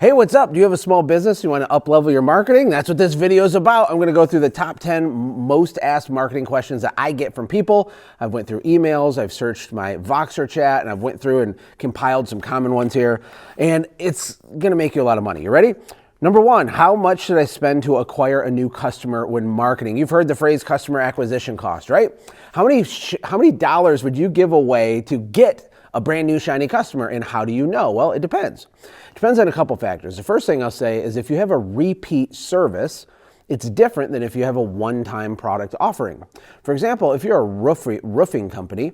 Hey, what's up? Do you have a small business? You want to up-level your marketing? That's what this video is about. I'm going to go through the top 10 most asked marketing questions that I get from people. I've went through emails, I've searched my Voxer chat, and I've went through and compiled some common ones here. And it's going to make you a lot of money. You ready? Number one, how much should I spend to acquire a new customer when marketing? You've heard the phrase customer acquisition cost, right? How many dollars would you give away to get a brand new shiny customer, and how do you know? Well, it depends. It depends on a couple factors. The first thing I'll say is if you have a repeat service, it's different than if you have a one-time product offering. For example, if you're a roofing company,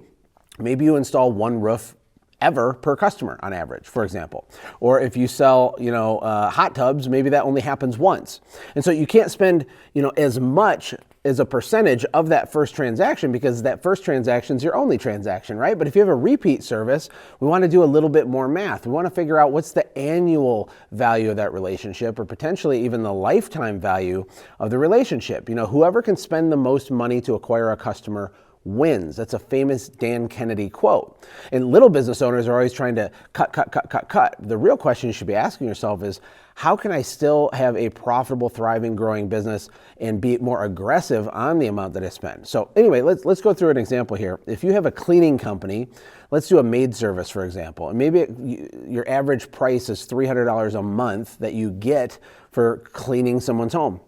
maybe you install one roof ever per customer on average, for example. Or if you sell, hot tubs, maybe that only happens once. And so you can't spend, as much as a percentage of that first transaction because that first transaction is your only transaction, right? But if you have a repeat service, we want to do a little bit more math. We want to figure out what's the annual value of that relationship or potentially even the lifetime value of the relationship. Whoever can spend the most money to acquire a customer wins. That's a famous Dan Kennedy quote. And little business owners are always trying to cut. The real question you should be asking yourself is, how can I still have a profitable, thriving, growing business and be more aggressive on the amount that I spend? So anyway, let's go through an example here. If you have a cleaning company, let's do a maid service, for example, and maybe your average price is $300 a month that you get for cleaning someone's home.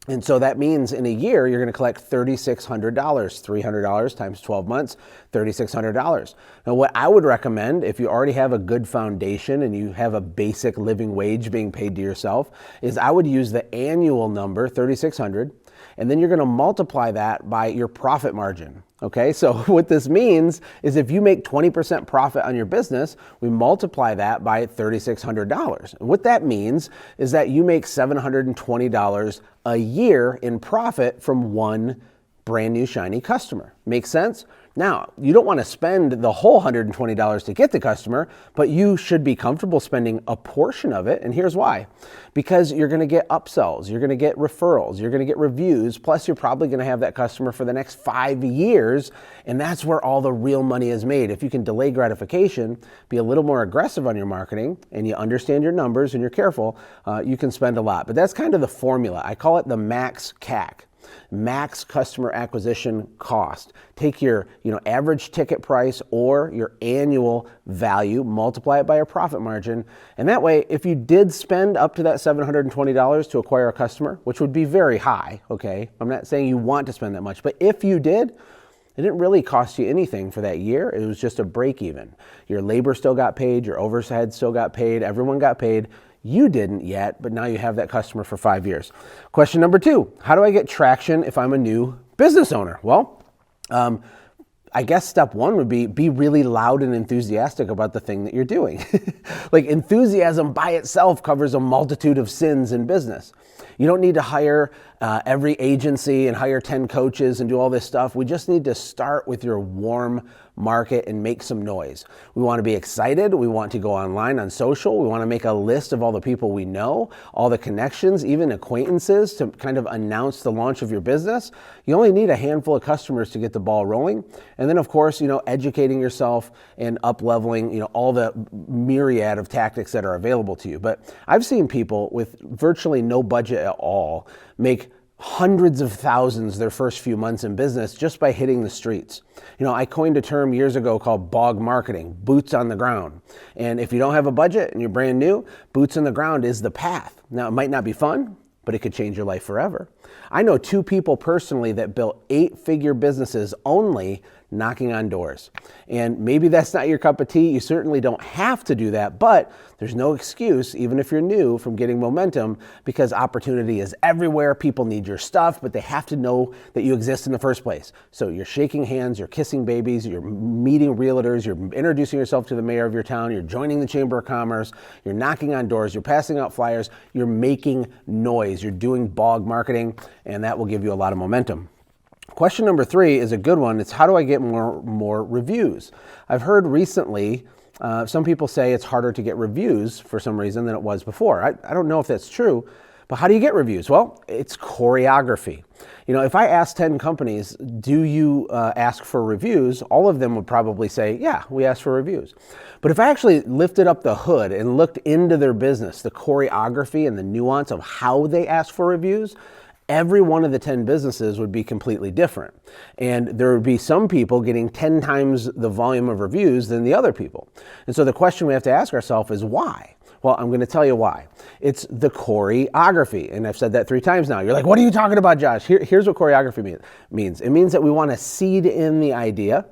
And so that means in a year, you're going to collect $3,600, $300 times 12 months, $3,600. Now, what I would recommend, if you already have a good foundation and you have a basic living wage being paid to yourself, is I would use the annual number, $3,600, and then you're going to multiply that by your profit margin. Okay, so what this means is if you make 20% profit on your business, we multiply that by $3,600. And what that means is that you make $720 a year in profit from one brand new shiny customer. Make sense? Now, you don't want to spend the whole $120 to get the customer, but you should be comfortable spending a portion of it. And here's why. Because you're going to get upsells, you're going to get referrals, you're going to get reviews, plus you're probably going to have that customer for the next 5 years. And that's where all the real money is made. If you can delay gratification, be a little more aggressive on your marketing, and you understand your numbers and you're careful, you can spend a lot. But that's kind of the formula. I call it the max CAC. Max customer acquisition cost. Take your average ticket price or your annual value, multiply it by your profit margin, and that way, if you did spend up to that $720 to acquire a customer, which would be very high, okay? I'm not saying you want to spend that much, but if you did, it didn't really cost you anything for that year. It was just a break even. Your labor still got paid, your overhead still got paid, everyone got paid. You didn't yet, but now you have that customer for 5 years. Question number two, how do I get traction if I'm a new business owner? Well, I guess step one would be really loud and enthusiastic about the thing that you're doing. Like enthusiasm by itself covers a multitude of sins in business. You don't need to hire every agency and hire 10 coaches and do all this stuff. We just need to start with your warm market and make some noise. We want to be excited. We want to go online on social. We want to make a list of all the people we know, all the connections, even acquaintances to kind of announce the launch of your business. You only need a handful of customers to get the ball rolling. And then of course, educating yourself and up-leveling, all the myriad of tactics that are available to you. But I've seen people with virtually no budget at all make hundreds of thousands their first few months in business just by hitting the streets. I coined a term years ago called bog marketing, boots on the ground. And if you don't have a budget and you're brand new, boots on the ground is the path. Now, it might not be fun, but it could change your life forever. I know 2 people personally that built 8-figure businesses only knocking on doors. And maybe that's not your cup of tea. You certainly don't have to do that, but there's no excuse, even if you're new, from getting momentum because opportunity is everywhere. People need your stuff, but they have to know that you exist in the first place. So you're shaking hands, you're kissing babies, you're meeting realtors, you're introducing yourself to the mayor of your town, you're joining the Chamber of Commerce, you're knocking on doors, you're passing out flyers, you're making noise, you're doing bog marketing, and that will give you a lot of momentum. Question number 3 is a good one. It's how do I get more reviews? I've heard recently some people say it's harder to get reviews for some reason than it was before. I don't know if that's true, But how do you get reviews? Well, it's choreography. If I ask 10 companies, do you ask for reviews? All of them would probably say, yeah, we ask for reviews. But if I actually lifted up the hood and looked into their business, the choreography and the nuance of how they ask for reviews, every one of the 10 businesses would be completely different. And there would be some people getting 10 times the volume of reviews than the other people. And so the question we have to ask ourselves is why? Well, I'm going to tell you why. It's the choreography. And I've said that 3 times now. You're like, what are you talking about, Josh? Here's what choreography means. It means that we want to seed in the idea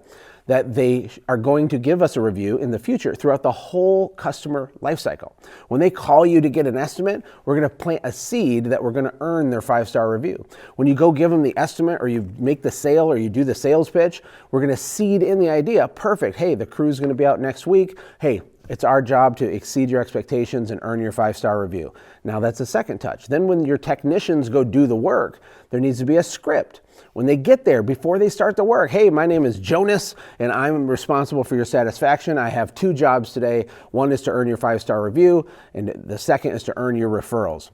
that they are going to give us a review in the future throughout the whole customer lifecycle. When they call you to get an estimate, we're going to plant a seed that we're going to earn their 5-star review. When you go give them the estimate or you make the sale or you do the sales pitch, we're going to seed in the idea, perfect, hey, the crew's going to be out next week. Hey, it's our job to exceed your expectations and earn your 5-star review. Now that's the second touch. Then when your technicians go do the work, there needs to be a script. When they get there, before they start the work, hey, my name is Jonas and I'm responsible for your satisfaction. I have 2 jobs today. One is to earn your 5-star review and the second is to earn your referrals.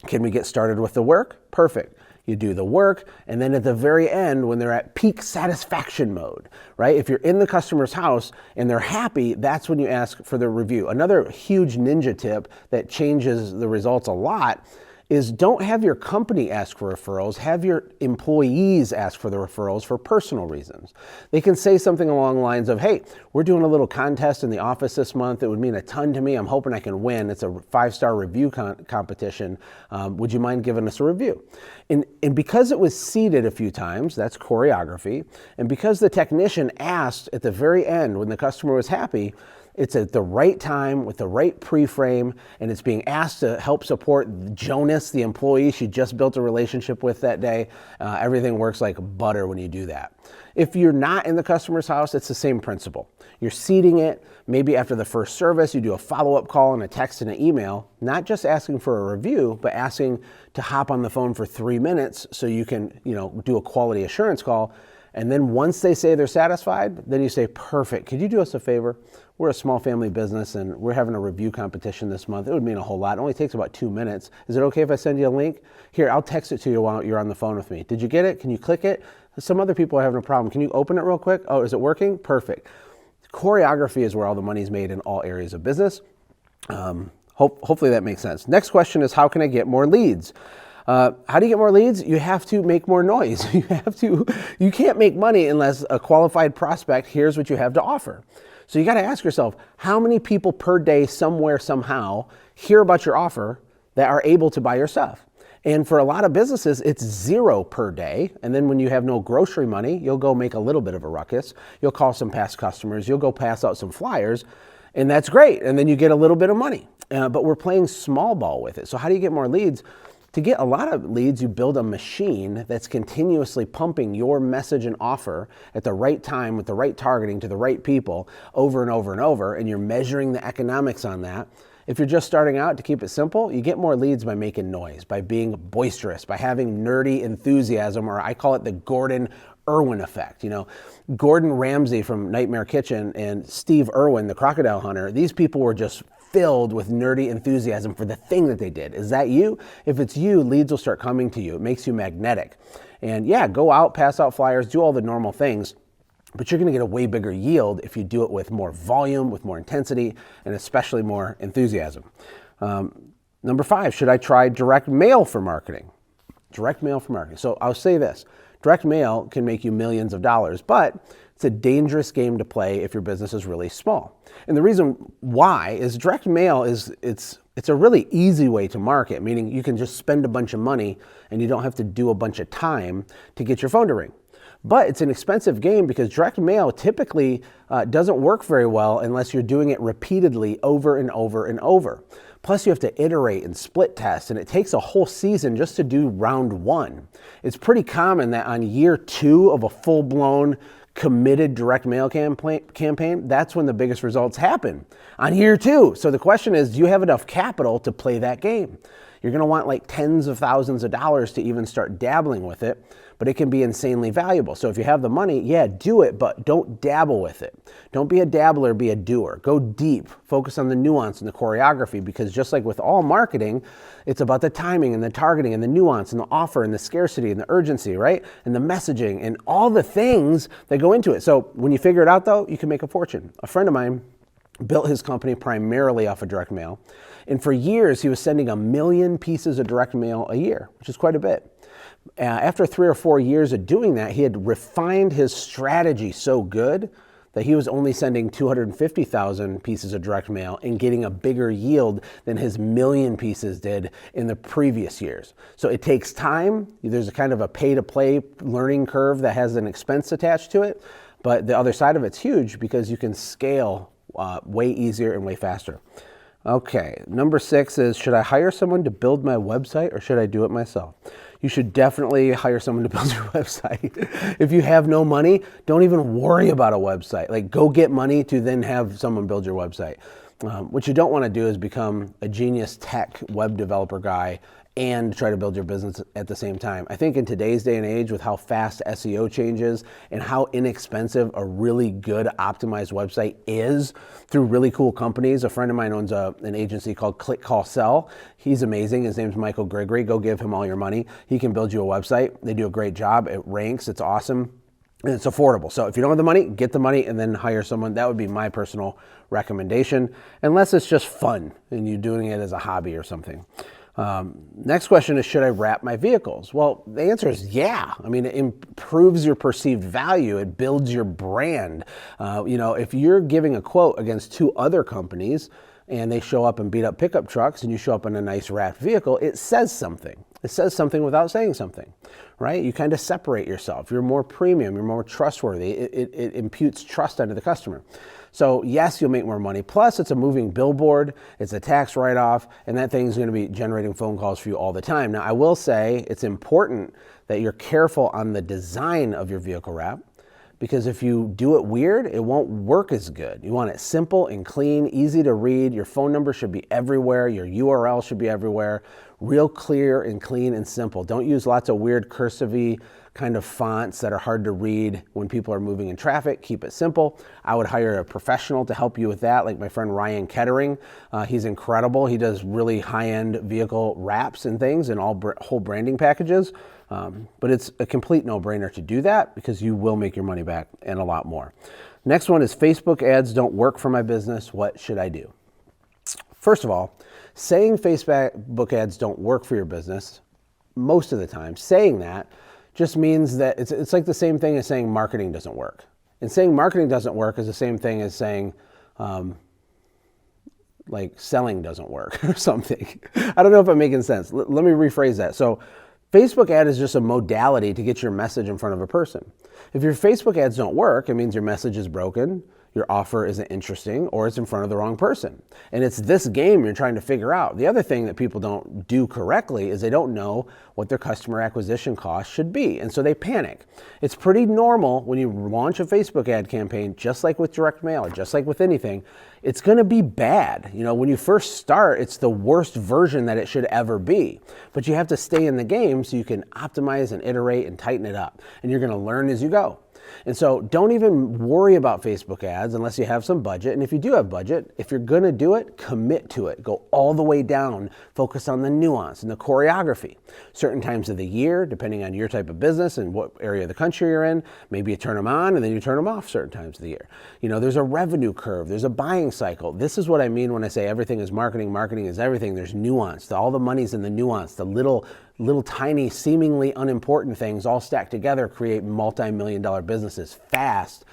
Can we get started with the work? Perfect. You do the work, and then at the very end, when they're at peak satisfaction mode, right? If you're in the customer's house and they're happy, that's when you ask for the review. Another huge ninja tip that changes the results a lot is don't have your company ask for referrals, have your employees ask for the referrals for personal reasons. They can say something along the lines of, hey, we're doing a little contest in the office this month. It would mean a ton to me. I'm hoping I can win. It's a 5-star review competition. Would you mind giving us a review? And because it was seeded a few times, that's choreography, and because the technician asked at the very end when the customer was happy, it's at the right time with the right pre-frame, and it's being asked to help support Jonas, the employee she just built a relationship with that day. Everything works like butter when you do that. If you're not in the customer's house, it's the same principle. You're seeding it. Maybe after the first service, you do a follow-up call and a text and an email, not just asking for a review, but asking to hop on the phone for 3 minutes so you can, do a quality assurance call. And then once they say they're satisfied, then you say, perfect, could you do us a favor? We're a small family business and we're having a review competition this month. It would mean a whole lot. It only takes about 2 minutes. Is it okay if I send you a link? Here, I'll text it to you while you're on the phone with me. Did you get it? Can you click it? Some other people are having a problem. Can you open it real quick? Oh, is it working? Perfect. Choreography is where all the money's made in all areas of business. Hopefully that makes sense. Next question is, how can I get more leads? How do you get more leads? You have to make more noise. You can't make money unless a qualified prospect hears what you have to offer. So you got to ask yourself, how many people per day somewhere, somehow hear about your offer that are able to buy your stuff? And for a lot of businesses, it's 0 per day. And then when you have no grocery money, you'll go make a little bit of a ruckus. You'll call some past customers. You'll go pass out some flyers. And that's great. And then you get a little bit of money. But we're playing small ball with it. So how do you get more leads? To get a lot of leads, you build a machine that's continuously pumping your message and offer at the right time with the right targeting to the right people over and over and over, and you're measuring the economics on that. If you're just starting out, to keep it simple, you get more leads by making noise, by being boisterous, by having nerdy enthusiasm, or I call it the Gordon Irwin effect. Gordon Ramsay from Nightmare Kitchen and Steve Irwin, the crocodile hunter, these people were just filled with nerdy enthusiasm for the thing that they did. Is that you? If it's you, leads will start coming to you. It makes you magnetic. And yeah, go out, pass out flyers, do all the normal things, but you're going to get a way bigger yield if you do it with more volume, with more intensity, and especially more enthusiasm. Number 5, should I try direct mail for marketing? Direct mail for marketing. So I'll say this. Direct mail can make you millions of dollars, but it's a dangerous game to play if your business is really small. And the reason why is direct mail it's a really easy way to market, meaning you can just spend a bunch of money and you don't have to do a bunch of time to get your phone to ring. But it's an expensive game because direct mail typically doesn't work very well unless you're doing it repeatedly over and over and over. Plus you have to iterate and split test, and it takes a whole season just to do round 1. It's pretty common that on year 2 of a full-blown committed direct mail campaign, that's when the biggest results happen, on year 2. So the question is, do you have enough capital to play that game? You're going to want like tens of thousands of dollars to even start dabbling with it, but it can be insanely valuable. So if you have the money, yeah, do it, but don't dabble with it. Don't be a dabbler, be a doer. Go deep, focus on the nuance and the choreography, because just like with all marketing, it's about the timing and the targeting and the nuance and the offer and the scarcity and the urgency, right? And the messaging and all the things that go into it. So when you figure it out though, you can make a fortune. A friend of mine built his company primarily off of direct mail. And for years, he was sending 1 million pieces of direct mail a year, which is quite a bit. After 3 or 4 years of doing that, he had refined his strategy so good that he was only sending 250,000 pieces of direct mail and getting a bigger yield than his 1 million pieces did in the previous years. So it takes time. There's a kind of a pay-to-play learning curve that has an expense attached to it. But the other side of it's huge because you can scale way easier and way faster. Okay, number 6 is, should I hire someone to build my website or should I do it myself? You should definitely hire someone to build your website. If you have no money, don't even worry about a website. Like, go get money to then have someone build your website. What you don't want to do is become a genius tech web developer guy and try to build your business at the same time. I think in today's day and age, with how fast SEO changes and how inexpensive a really good optimized website is through really cool companies. A friend of mine owns an agency called Click Call Sell. He's amazing. His name's Michael Gregory. Go give him all your money. He can build you a website. They do a great job. It ranks. It's awesome. And it's affordable. So if you don't have the money, get the money and then hire someone. That would be my personal recommendation, unless it's just fun and you're doing it as a hobby or something. Next question is, should I wrap my vehicles? Well, the answer is yeah. I mean, it improves your perceived value. It builds your brand. If you're giving a quote against 2 other companies and they show up and beat up pickup trucks and you show up in a nice wrapped vehicle, it says something. It says something without saying something, right? You kind of separate yourself. You're more premium. You're more trustworthy. It imputes trust onto the customer. So yes, you'll make more money. Plus, it's a moving billboard. It's a tax write-off, and that thing's going to be generating phone calls for you all the time. Now, I will say it's important that you're careful on the design of your vehicle wrap, because if you do it weird, it won't work as good. You want it simple and clean, easy to read. Your phone number should be everywhere. Your URL should be everywhere. Real clear and clean and simple. Don't use lots of weird cursive-y kind of fonts that are hard to read when people are moving in traffic. Keep it simple. I would hire a professional to help you with that, like my friend Ryan Kettering. He's incredible. He does really high-end vehicle wraps and things and whole branding packages. But it's a complete no-brainer to do that because you will make your money back and a lot more. Next one is, Facebook ads don't work for my business. What should I do? First of all, saying Facebook ads don't work for your business, most of the time, saying that just means that it's like the same thing as saying marketing doesn't work. And saying marketing doesn't work is the same thing as saying like selling doesn't work or something. I don't know if I'm making sense. Let me rephrase that. So Facebook ad is just a modality to get your message in front of a person. If your Facebook ads don't work, it means your message is broken, your offer isn't interesting, or it's in front of the wrong person. And it's this game you're trying to figure out. The other thing that people don't do correctly is they don't know what their customer acquisition cost should be, and so they panic. It's pretty normal when you launch a Facebook ad campaign, just like with direct mail or just like with anything, it's gonna be bad. When you first start, it's the worst version that it should ever be. But you have to stay in the game so you can optimize and iterate and tighten it up. And you're gonna learn as you go. And so don't even worry about Facebook ads unless you have some budget. And if you do have budget, if you're going to do it, commit to it. Go all the way down. Focus on the nuance and the choreography. Certain times of the year, depending on your type of business and what area of the country you're in, maybe you turn them on and then you turn them off certain times of the year. There's a revenue curve. There's a buying cycle. This is what I mean when I say everything is marketing. Marketing is everything. There's nuance. All the money's in the nuance. The little tiny, seemingly unimportant things all stacked together create multi-million-dollar businesses fast,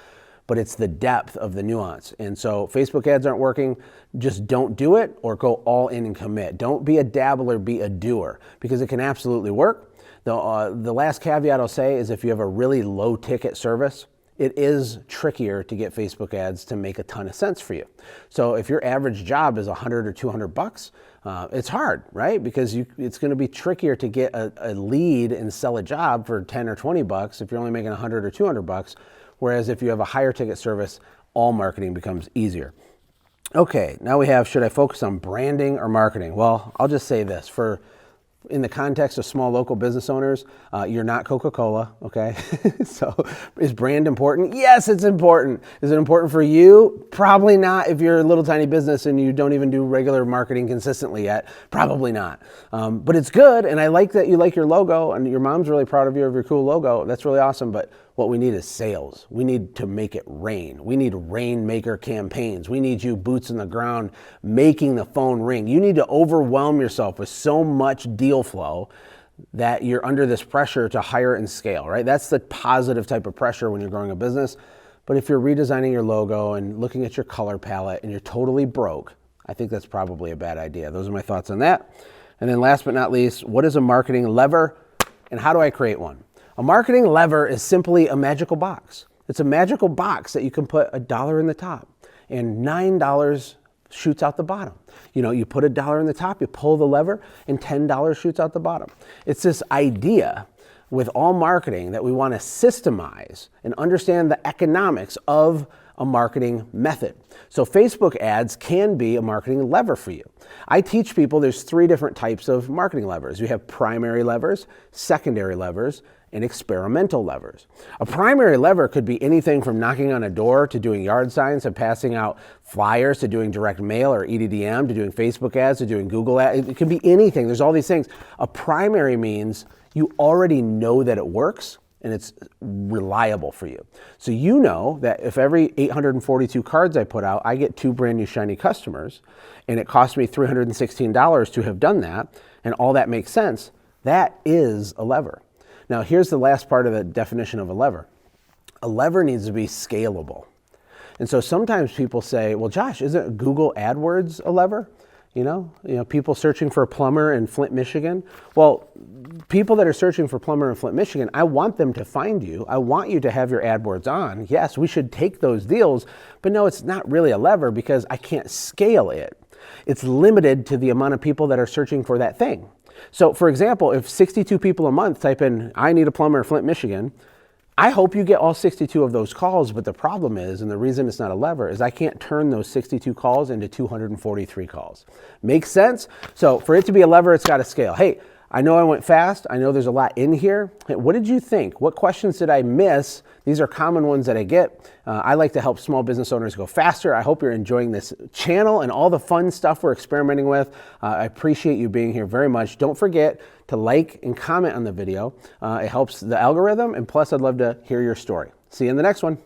but it's the depth of the nuance. And so Facebook ads aren't working. Just don't do it or go all in and commit. Don't be a dabbler, be a doer, because it can absolutely work. The last caveat I'll say is if you have a really low ticket service, it is trickier to get Facebook ads to make a ton of sense for you. So if your average job is $100 or $200, it's hard, right? Because it's going to be trickier to get a lead and sell a job for 10 or 20 bucks if you're only making 100 or 200 bucks. Whereas if you have a higher ticket service, all marketing becomes easier. Okay, now we have, should I focus on branding or marketing? Well, I'll just say this. For in the context of small local business owners, you're not Coca-Cola, okay? So is brand important? Yes, it's important. Is it important for you? Probably not if you're a little tiny business and you don't even do regular marketing consistently yet. Probably not. But it's good, and I like that you like your logo, and your mom's really proud of you of your cool logo. That's really awesome, but what we need is sales. We need to make it rain. We need rainmaker campaigns. We need you boots on the ground making the phone ring. You need to overwhelm yourself with so much deal flow that you're under this pressure to hire and scale, right? That's the positive type of pressure when you're growing a business. But if you're redesigning your logo and looking at your color palette and you're totally broke, I think that's probably a bad idea. Those are my thoughts on that. And then last but not least, what is a marketing lever and how do I create one? A marketing lever is simply a magical box. It's a magical box that you can put $1 in the top and $9 shoots out the bottom. You know, you put $1 in the top, you pull the lever, and $10 shoots out the bottom. It's this idea with all marketing that we want to systemize and understand the economics of a marketing method. So Facebook ads can be a marketing lever for you. I teach people there's 3 different types of marketing levers. You have primary levers, secondary levers, and experimental levers. A primary lever could be anything from knocking on a door to doing yard signs to passing out flyers to doing direct mail or EDDM to doing Facebook ads to doing Google ads. It can be anything. There's all these things. A primary means you already know that it works and it's reliable for you. So you know that if every 842 cards I put out, I get 2 brand new shiny customers and it cost me $316 to have done that and all that makes sense, that is a lever. Now, here's the last part of the definition of a lever. A lever needs to be scalable. And so sometimes people say, well, Josh, isn't Google AdWords a lever? You know, people searching for a plumber in Flint, Michigan. Well, people that are searching for plumber in Flint, Michigan, I want them to find you. I want you to have your AdWords on. Yes, we should take those deals, but no, it's not really a lever because I can't scale it. It's limited to the amount of people that are searching for that thing. So for example, if 62 people a month type in, I need a plumber in Flint, Michigan, I hope you get all 62 of those calls, but the problem is, and the reason it's not a lever, is I can't turn those 62 calls into 243 calls. Makes sense? So for it to be a lever, it's got to scale. Hey, I know I went fast. I know there's a lot in here. Hey, what did you think? What questions did I miss? These are common ones that I get. I like to help small business owners go faster. I hope you're enjoying this channel and all the fun stuff we're experimenting with. I appreciate you being here very much. Don't forget to like and comment on the video. It helps the algorithm, and plus I'd love to hear your story. See you in the next one.